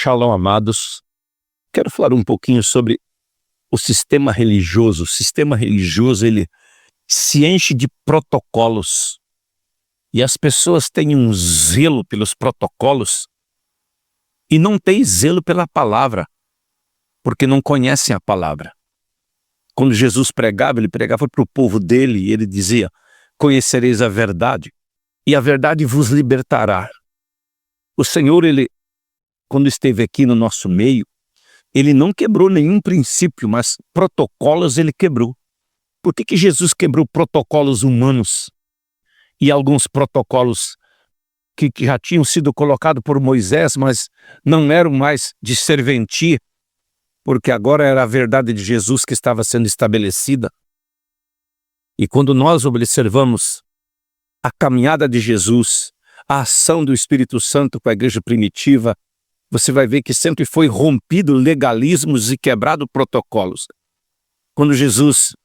Shalom, amados. Quero falar um pouquinho sobre o sistema religioso. O sistema religioso, ele se enche de protocolos. E as pessoas têm um zelo pelos protocolos e não têm zelo pela palavra, porque não conhecem a palavra. Quando Jesus pregava, ele pregava para o povo dele e ele dizia: conhecereis a verdade, e a verdade vos libertará. O Senhor, ele, quando esteve aqui no nosso meio, ele não quebrou nenhum princípio, mas protocolos ele quebrou. Por que Jesus quebrou protocolos humanos e alguns protocolos que já tinham sido colocados por Moisés, mas não eram mais de serventia, porque agora era a verdade de Jesus que estava sendo estabelecida? E quando nós observamos a caminhada de Jesus, a ação do Espírito Santo com a igreja primitiva, você vai ver que sempre foi rompido legalismos e quebrado protocolos. Quando Jesus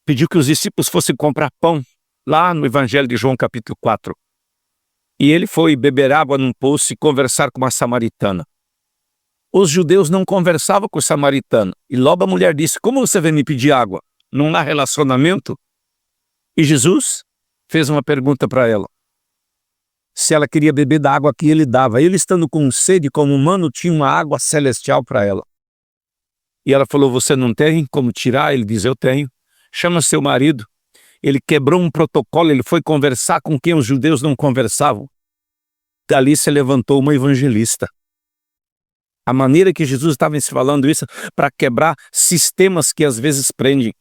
pediu que os discípulos fossem comprar pão, lá no Evangelho de João capítulo 4, e ele foi beber água num poço e conversar com uma samaritana. Os judeus não conversavam com o samaritano, e logo a mulher disse: como você vem me pedir água? Não há relacionamento? E Jesus fez uma pergunta para ela. Se ela queria beber da água que ele dava. Ele, estando com sede como humano, tinha uma água celestial para ela. E ela falou: você não tem como tirar? Ele diz: eu tenho. Chama seu marido. Ele quebrou um protocolo, ele foi conversar com quem os judeus não conversavam. Dali se levantou uma evangelista. A maneira que Jesus estava se falando isso para quebrar sistemas que às vezes prendem.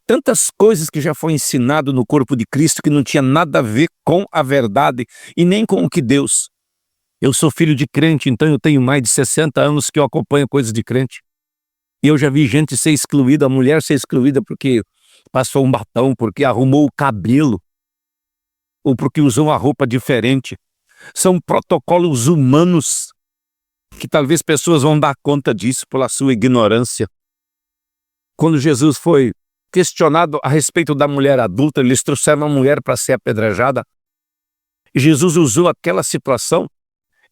Tantas coisas que já foi ensinado no corpo de Cristo que não tinha nada a ver com a verdade e nem com o que Deus. Eu sou filho de crente, então eu tenho mais de 60 anos que eu acompanho coisas de crente. E eu já vi gente ser excluída, a mulher ser excluída porque passou um batom, porque arrumou o cabelo, ou porque usou uma roupa diferente. São protocolos humanos que talvez pessoas vão dar conta disso pela sua ignorância. Quando Jesus foi questionado a respeito da mulher adulta, eles trouxeram uma mulher para ser apedrejada. Jesus usou aquela situação.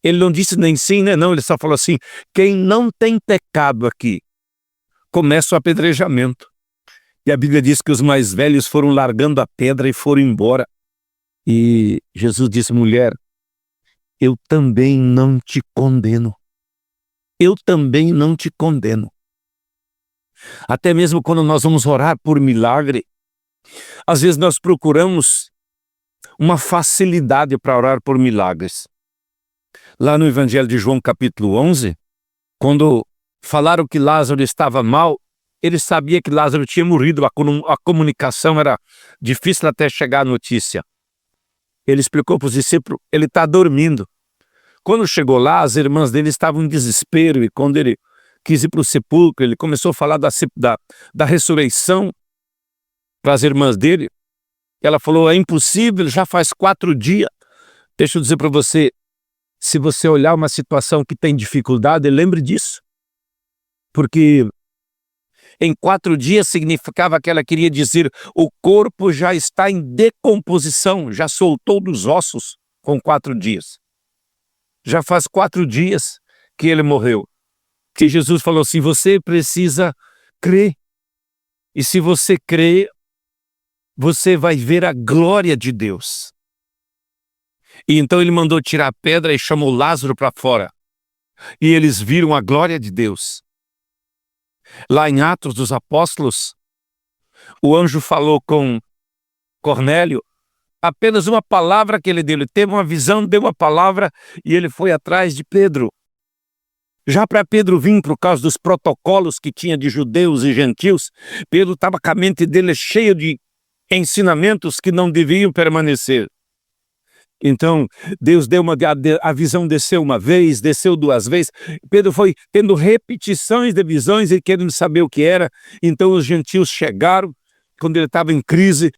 Ele não disse nem sim, nem não. Ele só falou assim: quem não tem pecado aqui, começa o apedrejamento. E a Bíblia diz que os mais velhos foram largando a pedra e foram embora. E Jesus disse: mulher, eu também não te condeno. Eu também não te condeno. Até mesmo quando nós vamos orar por milagre, às vezes nós procuramos uma facilidade para orar por milagres. Lá no Evangelho de João capítulo 11, quando falaram que Lázaro estava mal, ele sabia que Lázaro tinha morrido, a comunicação era difícil até chegar a notícia. Ele explicou para os discípulos: ele está dormindo. Quando chegou lá, as irmãs dele estavam em desespero, e quando ele quis ir para o sepulcro, ele começou a falar da ressurreição para as irmãs dele. Ela falou: é impossível, já faz 4 dias. Deixa eu dizer para você, se você olhar uma situação que tem dificuldade, lembre disso. Porque em 4 dias significava que ela queria dizer: o corpo já está em decomposição, já soltou dos ossos com 4 dias. Já faz 4 dias que ele morreu. Que Jesus falou assim: você precisa crer. E se você crer, você vai ver a glória de Deus. E então ele mandou tirar a pedra e chamou Lázaro para fora. E eles viram a glória de Deus. Lá em Atos dos Apóstolos, o anjo falou com Cornélio. Apenas uma palavra que ele deu. Ele teve uma visão, deu uma palavra e ele foi atrás de Pedro. Já para Pedro vir, por causa dos protocolos que tinha de judeus e gentios, Pedro estava com a mente dele cheia de ensinamentos que não deviam permanecer. Então, Deus deu a visão, desceu uma vez, desceu 2 vezes. Pedro foi tendo repetições de visões e querendo saber o que era. Então os gentios chegaram, quando ele estava em crise,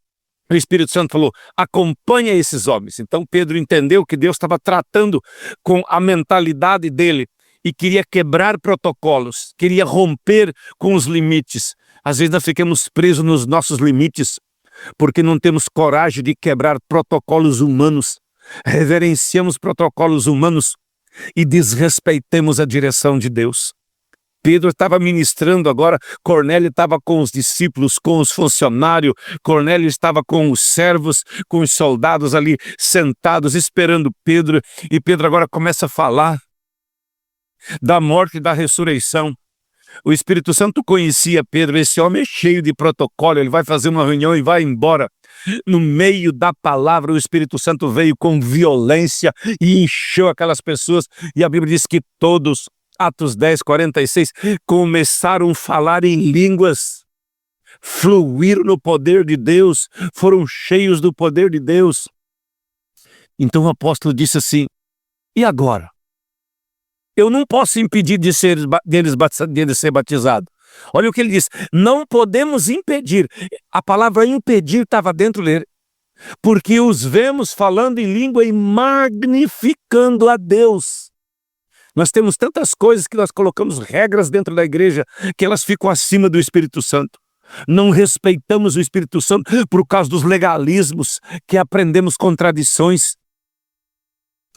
o Espírito Santo falou: acompanha esses homens. Então Pedro entendeu que Deus estava tratando com a mentalidade dele e queria quebrar protocolos, queria romper com os limites. Às vezes nós ficamos presos nos nossos limites porque não temos coragem de quebrar protocolos humanos. Reverenciamos protocolos humanos e desrespeitemos a direção de Deus. Pedro estava ministrando agora, Cornélio estava com os discípulos, com os funcionários, Cornélio estava com os servos, com os soldados ali sentados, esperando Pedro, e Pedro agora começa a falar da morte e da ressurreição. O Espírito Santo conhecia Pedro, esse homem é cheio de protocolo, ele vai fazer uma reunião e vai embora. No meio da palavra, o Espírito Santo veio com violência e encheu aquelas pessoas, e a Bíblia diz que todos, Atos 10, 46, começaram a falar em línguas, fluíram no poder de Deus, foram cheios do poder de Deus. Então o apóstolo disse assim, e agora? Eu não posso impedir de ser batizado. Olha o que ele diz, não podemos impedir. A palavra impedir estava dentro dele, porque os vemos falando em língua e magnificando a Deus. Nós temos tantas coisas que nós colocamos regras dentro da igreja que elas ficam acima do Espírito Santo. Não respeitamos o Espírito Santo por causa dos legalismos que aprendemos com tradições.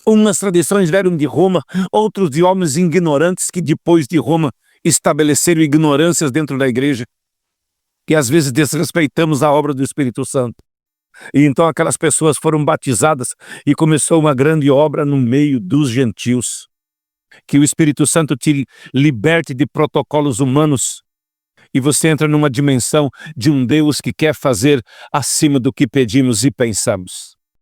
Umas tradições vieram de Roma, outros de homens ignorantes que depois de Roma estabeleceram ignorâncias dentro da igreja, que às vezes desrespeitamos a obra do Espírito Santo. E então aquelas pessoas foram batizadas e começou uma grande obra no meio dos gentios. Que o Espírito Santo te liberte de protocolos humanos e você entra numa dimensão de um Deus que quer fazer acima do que pedimos e pensamos.